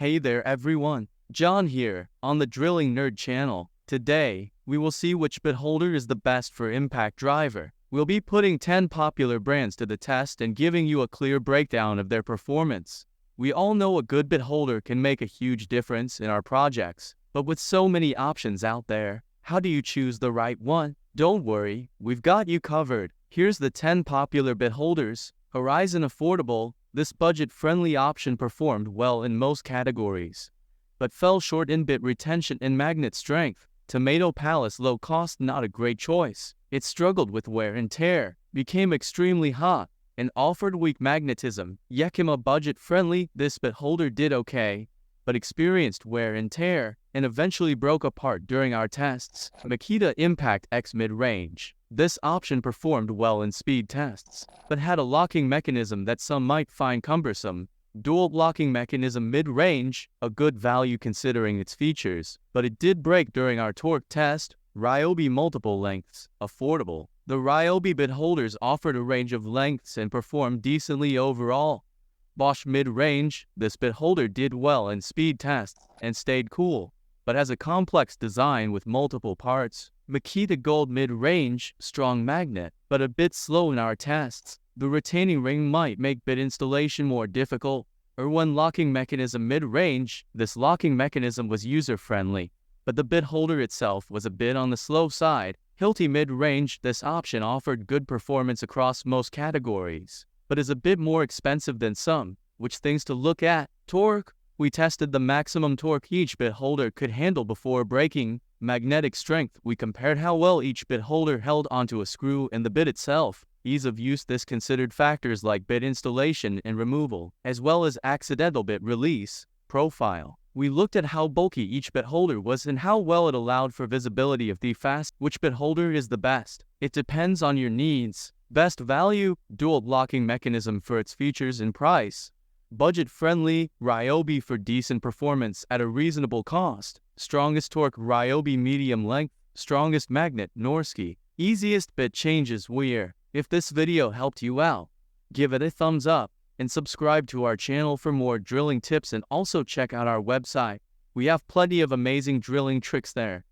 Hey there everyone, John here, on the Drilling Nerd channel. Today, we will see which bit holder is the best for impact driver. We'll be putting 10 popular brands to the test and giving you a clear breakdown of their performance. We all know a good bit holder can make a huge difference in our projects, but with so many options out there, how do you choose the right one? Don't worry, we've got you covered. Here's the 10 popular bit holders. Horizon affordable. This budget-friendly option performed well in most categories, but fell short in bit retention and magnet strength. Tomato Palace low cost, not a great choice. It struggled with wear and tear, became extremely hot, and offered weak magnetism. Yakima budget-friendly. This bit holder did okay, but experienced wear and tear, and eventually broke apart during our tests. Makita Impact X mid-range. This option performed well in speed tests, but had a locking mechanism that some might find cumbersome. DeWalt locking mechanism mid-range, a good value considering its features, but it did break during our torque test. Ryobi multiple lengths, affordable. The Ryobi bit holders offered a range of lengths and performed decently overall. Bosch mid-range. This bit holder did well in speed tests and stayed cool, but has a complex design with multiple parts. Makita Gold mid-range, strong magnet, but a bit slow in our tests. The retaining ring might make bit installation more difficult. Irwin locking mechanism mid-range. This locking mechanism was user-friendly, but the bit holder itself was a bit on the slow side. Hilti mid-range. This option offered good performance across most categories, but is a bit more expensive than some. Which things to look at? Torque. We tested the maximum torque each bit holder could handle before breaking. Magnetic strength. We compared how well each bit holder held onto a screw and the bit itself. Ease of use. This considered factors like bit installation and removal, as well as accidental bit release. Profile. We looked at how bulky each bit holder was and how well it allowed for visibility of the fast. Which bit holder is the best? It depends on your needs. Best value. DeWalt locking mechanism for its features and price. Budget-friendly. Ryobi for decent performance at a reasonable cost. Strongest torque. Ryobi medium length. Strongest magnet. Norski. Easiest bit changes. Weir. If this video helped you out, give it a thumbs up and subscribe to our channel for more drilling tips, and also check out our website. We have plenty of amazing drilling tricks there.